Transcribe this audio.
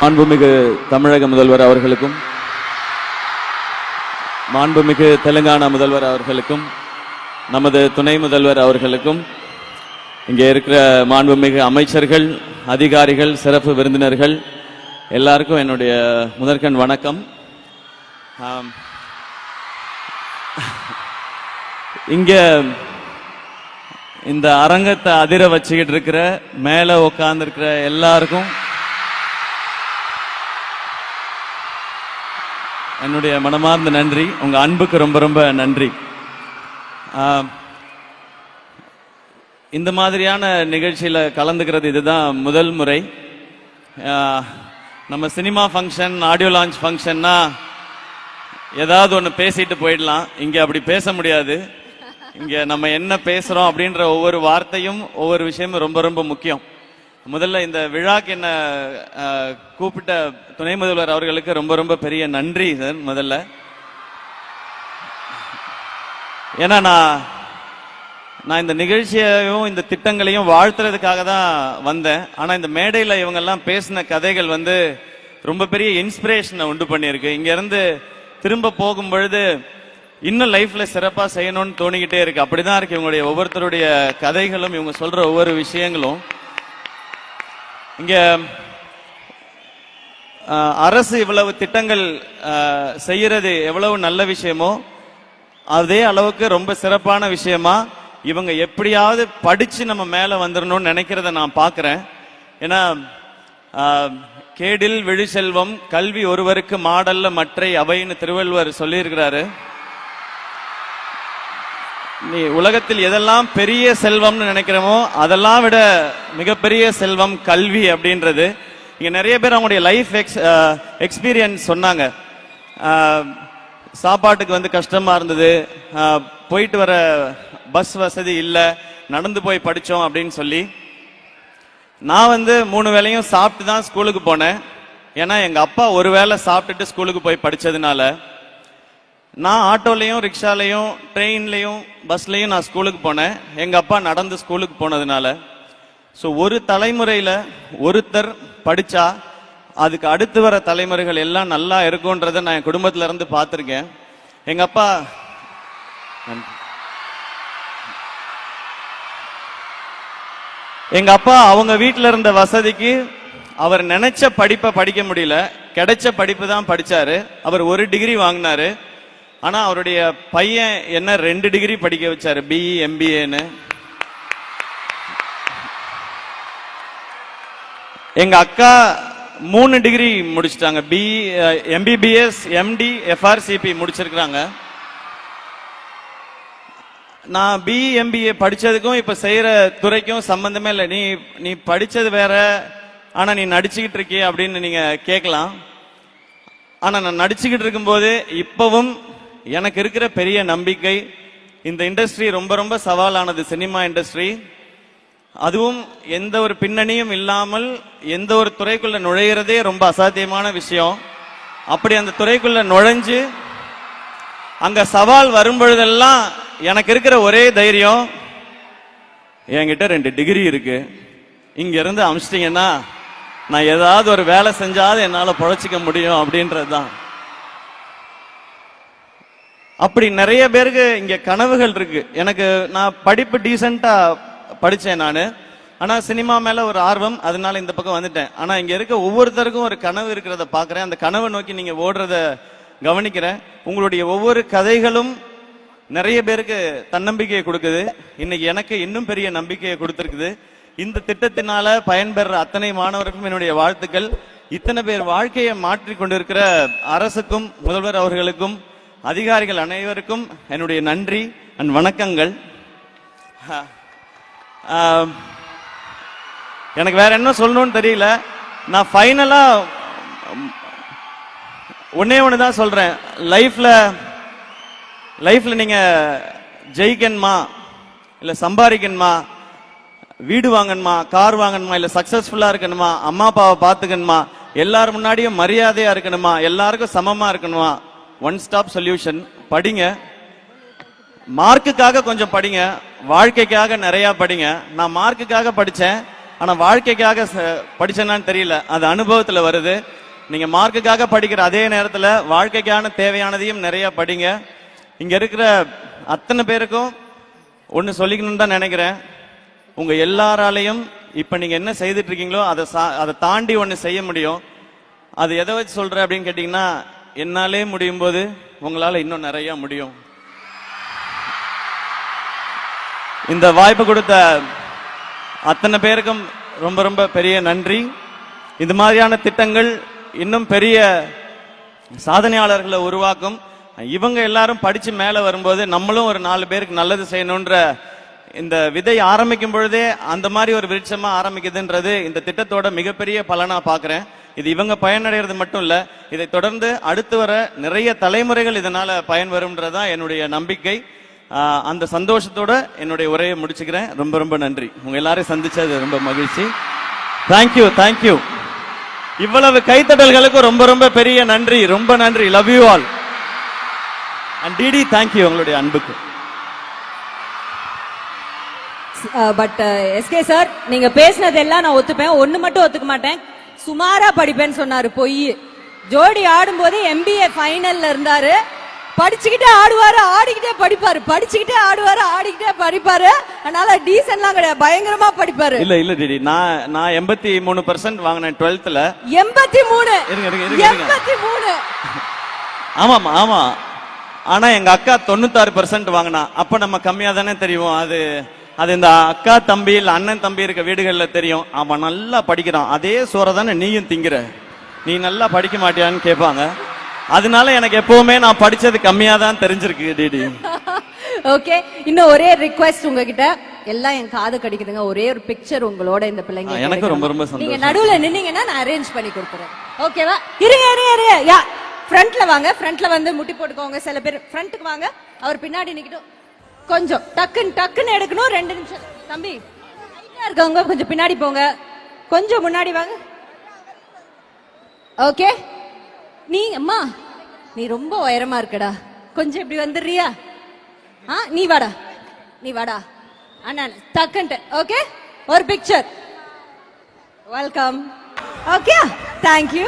மாண்புமிகு தமிழக முதல்வர் அவர்களுக்கும் மாண்புமிகு தெலுங்கானா முதல்வர் அவர்களுக்கும் நமது துணை முதல்வர் அவர்களுக்கும் இங்கே இருக்கிற மாண்புமிகு அமைச்சர்கள், அதிகாரிகள், சிறப்பு விருந்தினர்கள் எல்லாருக்கும் என்னுடைய முதற்கண் வணக்கம். இங்க இந்த அரங்கத்தை அதிர வச்சுக்கிட்டு இருக்கிற மேல உட்கார்ந்து இருக்கிற எல்லாருக்கும் என்னுடைய மனமார்ந்த நன்றி. உங்க அன்புக்கு ரொம்ப ரொம்ப நன்றி. இந்த மாதிரியான நிகழ்ச்சியில கலந்துக்கிறது இதுதான் முதல் முறை. நம்ம சினிமா ஃபங்க்ஷன், ஆடியோ லான்ச் ஃபங்க்ஷன்னா ஏதாவது ஒன்று பேசிட்டு போயிடலாம். இங்க அப்படி பேச முடியாது. இங்க நம்ம என்ன பேசுறோம் அப்படின்ற ஒவ்வொரு வார்த்தையும் ஒவ்வொரு விஷயமும் ரொம்ப ரொம்ப முக்கியம். முதல்ல இந்த விழாக்கு என்ன கூப்பிட்ட துணை முதல்வர் அவர்களுக்கு ரொம்ப ரொம்ப பெரிய நன்றி சார். முதல்ல ஏன்னா நான் இந்த நிகழ்ச்சியையும் இந்த திட்டங்களையும் வாழ்த்துறதுக்காக தான் வந்தேன். ஆனா இந்த மேடையில இவங்கெல்லாம் பேசின கதைகள் ரொம்ப பெரிய இன்ஸ்பிரேஷனை உண்டு பண்ணியிருக்கு. இங்க இருந்து திரும்ப போகும் பொழுது இன்னும் லைஃப்ல சிறப்பா செய்யணும்னு தோணிக்கிட்டே இருக்கு. அப்படிதான் இருக்கு இவங்களுடைய ஒவ்வொருத்தருடைய கதைகளும், இவங்க சொல்ற ஒவ்வொரு விஷயங்களும். இங்க அரசு இவ்வளவு திட்டங்கள் செய்யறது எவ்வளவு நல்ல விஷயமோ அதே அளவுக்கு ரொம்ப சிறப்பான விஷயமா இவங்க எப்படியாவது படிச்சு நம்ம மேல வந்துடணும்னு நினைக்கிறத நான் பாக்குறேன். ஏன்னா கேடில் விழி செல்வம் கல்வி ஒருவருக்கு மாடல்ல மற்றை அவைன்னு திருவள்ளுவர் சொல்லியிருக்கிறாரு. நீ உலகத்தில் எதெல்லாம் பெரிய செல்வம்னு நினைக்கிறோமோ அதெல்லாம் விட மிகப்பெரிய செல்வம் கல்வி அப்படின்றது. இங்க நிறைய பேர் அவங்களுடைய லைஃப் எக்ஸ்பீரியன்ஸ் சொன்னாங்க. சாப்பாட்டுக்கு கஷ்டமா இருந்தது, போயிட்டு வர பஸ் வசதி இல்லை, நடந்து போய் படிச்சோம் அப்படின்னு சொல்லி. நான் 3 வேளையும் சாப்பிட்டு தான் ஸ்கூலுக்கு போனேன். ஏன்னா எங்க அப்பா ஒரு வேளை சாப்பிட்டுட்டு ஸ்கூலுக்கு போய் படிச்சதுனால நான் ஆட்டோலையும், ரிக்ஷாலையும், ட்ரெயின்லையும், பஸ்லையும் நான் ஸ்கூலுக்கு போனேன். எங்க அப்பா நடந்து ஸ்கூலுக்கு போனதுனால. ஸோ ஒரு தலைமுறையில ஒருத்தர் படிச்சா அதுக்கு அடுத்து வர தலைமுறைகள் எல்லாம் நல்லா இருக்கும்ன்றத நான் என் குடும்பத்துல இருந்து பார்த்திருக்கேன். எங்க அப்பா அவங்க வீட்டுல இருந்த வசதிக்கு அவர் நினைச்ச படிப்பை படிக்க முடியல, கிடைச்ச படிப்பு தான் படிச்சாரு. அவர் 1 டிகிரி வாங்கினாரு. ஆனா அவருடைய பையன் என்ன 2 டிகிரி படிக்க வச்சாரு, பிஇ MBAன்னு. எங்க அக்கா 3 டிகிரி முடிச்சிட்டாங்க. பிஇ MBBS MD FRCP முடிச்சிருக்காங்க. நான் பிஇ MBA படிச்சதுக்கும் இப்ப செய்யற துறைக்கும் சம்பந்தமே இல்லை. நீ படிச்சது வேற, ஆனா நீ நடிச்சுக்கிட்டு இருக்கிய அப்படின்னு நீங்க கேட்கலாம். ஆனா நான் நடிச்சுக்கிட்டு இருக்கும்போது இப்பவும் எனக்கு இருக்கிற பெரிய நம்பிக்கை, இந்த இண்டஸ்ட்ரி ரொம்ப ரொம்ப சவாலானது, சினிமா இண்டஸ்ட்ரி. அதுவும் எந்த ஒரு பின்னணியும் இல்லாமல் எந்த ஒரு துறைக்குள்ள நுழையிறதே ரொம்ப அசாத்தியமான விஷயம். அப்படி அந்த துறைக்குள்ள நுழைஞ்சு அங்க சவால் வரும்பொழுதெல்லாம் எனக்கு இருக்கிற ஒரே தைரியம், என்கிட்ட 2 டிகிரி இருக்கு, இங்க இருந்து அமிச்சிட்டீங்கன்னா நான் ஏதாவது ஒரு வேலை செஞ்சாலும் என்னால பொழைச்சிக்க முடியும் அப்படின்றதுதான். அப்படி நிறைய பேருக்கு இங்க கனவுகள் இருக்கு. நான் படிப்பு டீசெண்டா படிச்சேன் நானு. ஆனா சினிமா மேல ஒரு ஆர்வம், அதனால இந்த பக்கம் வந்துட்டேன். ஆனா இங்க இருக்க ஒவ்வொருத்தருக்கும் ஒரு கனவு இருக்கிறத பாக்குறேன். அந்த கனவை நோக்கி நீங்க ஓடுறத கவனிக்கிறேன். உங்களுடைய ஒவ்வொரு கதைகளும் நிறைய பேருக்கு தன்னம்பிக்கையை கொடுக்குது. இன்னைக்கு எனக்கு இன்னும் பெரிய நம்பிக்கையை கொடுத்திருக்குது. இந்த திட்டத்தினால பயன்பெற அத்தனை மாணவருக்கும் என்னுடைய வாழ்த்துக்கள். இத்தனை பேர் வாழ்க்கையை மாற்றி கொண்டிருக்கிற அரசுக்கும், முதல்வர் அவர்களுக்கும், அதிகாரிகள் அனைவருக்கும் என்னுடைய நன்றி அண்ட் வணக்கங்கள். எனக்கு வேற என்ன சொல்லணும்னு தெரியல. நான் ஃபைனலா ஒன்னே ஒண்ணுதான் சொல்றேன். லைஃப்ல நீங்க ஜெயிக்கணுமா, இல்ல சம்பாதிக்கணுமா, வீடு வாங்கணுமா, கார் வாங்கணுமா, இல்ல சக்சஸ்ஃபுல்லா இருக்கணுமா, அம்மா அப்பாவை பார்த்துக்கணுமா, எல்லாரும் முன்னாடியும் மரியாதையா இருக்கணுமா, எல்லாருக்கும் சமமா இருக்கணுமா, ஒன் ஸ்டாப் சொல்யூஷன். படிங்க, மார்க்குக்காக கொஞ்சம் படிங்க, வாழ்க்கைக்காக நிறைய படிங்க. நான் மார்க்குக்காக படிச்சேன். ஆனா வாழ்க்கைக்காக படிச்சேனான்னு தெரியல, அது அனுபவத்துல வருது. நீங்க மார்க்குக்காக படிக்கிற அதே நேரத்துல வாழ்க்கைக்கான தேவையானதையும் நிறைய படிங்க. இங்க இருக்கிற அத்தனை பேருக்கும் ஒன்னு சொல்லிக்கணும்னு தான் நினைக்கிறேன். உங்க எல்லாராலையும் இப்ப நீங்க என்ன செய்துட்டு இருக்கீங்களோ அதை தாண்டி ஒன்னு செய்ய முடியும். அது எதை வச்சு சொல்ற அப்படின்னு கேட்டீங்கன்னா, என்னாலே முடியும் போது உங்களால இன்னும் நிறைய முடியும். இந்த வாய்ப்பு கொடுத்த அத்தனை பேருக்கும் ரொம்ப ரொம்ப பெரிய நன்றி. இது மாதிரியான திட்டங்கள் இன்னும் பெரிய சாதனையாளர்களை உருவாக்கும். இவங்க எல்லாரும் படிச்சு மேல வரும்போது நம்மளும் ஒரு 4 பேருக்கு நல்லது செய்யணும்ன்ற இந்த விதை ஆரம்பிக்கும் பொழுதே அந்த மாதிரி ஒரு விருட்சமா ஆரம்பிக்குதுன்றது இந்த திட்டத்தோட மிகப்பெரிய பலனா பாக்குறேன். இது இவங்க பயனடைகிறது மட்டும் இல்ல, இதை தொடர்ந்து அடுத்து வர நிறைய தலைமுறைகள் இதனால பயன் வரும்ன்றதான் என்னுடைய நம்பிக்கை. அந்த சந்தோஷத்தோட என்னுடைய உரையை முடிச்சுக்கிறேன். ரொம்ப ரொம்ப நன்றி. உங்க எல்லாரையும் சந்திச்சது ரொம்ப மகிழ்ச்சி. Thank you thank you. இவ்வளவு கைத்தட்டல்களுக்கு ரொம்ப ரொம்ப பெரிய நன்றி. ரொம்ப நன்றி. Love you all. And DD thank you உங்களுடைய அன்புக்கு. பட் எஸ்கே சார், நீங்க பேசினதெல்லாம் நான் ஒத்துப்பேன். ஒண்ணு மட்டும் ஒத்துக்க மாட்டேன். சுமாரா படிப்பேன்னு சொன்னாரு, பொய். ஜோடி ஆடும்போது MBA ஃபைனல்ல இருந்தாரு. படிச்சுக்கிட்டே ஆடுவாரு, ஆடிக்கிட்டே படிப்பாரு. படிச்சுக்கிட்டே ஆடுவாரு, ஆடிக்கிட்டே படிப்பாரு. அதனால டீசன்ட்லாம் கிடையாது, பயங்கரமா படிப்பாரு. இல்ல இல்ல டிடி, நான் 83% வாங்கினேன் 12th. 83? இருங்க இருங்க இருங்க 83? ஆமாமா ஆமா. ஆனா எங்க அக்கா 96% வாங்கினா. அப்ப நம்ம கம்மியா தானே தெரியும். அது இந்த அக்கா தம்பி இல்ல அண்ணன் தம்பி இருக்க வீடுகள்ல தெரியும். அவன் நல்லா படிக்கிறான், அதே சோற தானே நீயும் திங்கிற, நீ நல்லா படிக்க மாட்டியான்னு கேட்பாங்க. அதனால எனக்கு எப்பவுமே நான் படிச்சது கம்மியா தான் தெரிஞ்சிருக்கு டிடி. ஓகே, இன்னும் ஒரே ரிக்வெஸ்ட் உங்ககிட்ட. எல்லாம் என் காது கடிக்குதுங்க. ஒரே ஒரு பிக்சர் உங்களோட இந்த பிள்ளைங்க. எனக்கு ரொம்ப ரொம்ப சந்தோஷம். நீங்க நடுவுல நின்னீங்கன்னா நான் அரேஞ்ச் பண்ணி கொடுத்துறேன். ஓகேவா? இருங்க இருங்க இருங்க. யா, ஃப்ரண்ட்ல வாங்க. ஃப்ரண்ட்ல வந்து முட்டி போட்டுக்கோங்க. சில பேர் ஃப்ரண்ட்டுக்கு வாங்க. அவர் பின்னாடி நிக்கட்டும். கொஞ்சம் டக்குன்னு எடுக்கணும். 2 நிமிஷம். தம்பி ஹைட்டா இருக்கவங்க கொஞ்சம் பின்னாடி போங்க, கொஞ்சம் முன்னாடி வாங்க. ஓகே, நீ அம்மா நீ ரொம்ப உயரமா இருக்கடா, கொஞ்சம் இப்படி வந்துடுறியா? நீ வாடா அண்ணா, டக்குன்ட்டு. ஓகே, ஒரு பிக்சர். வெல்கம். Okay, thank you.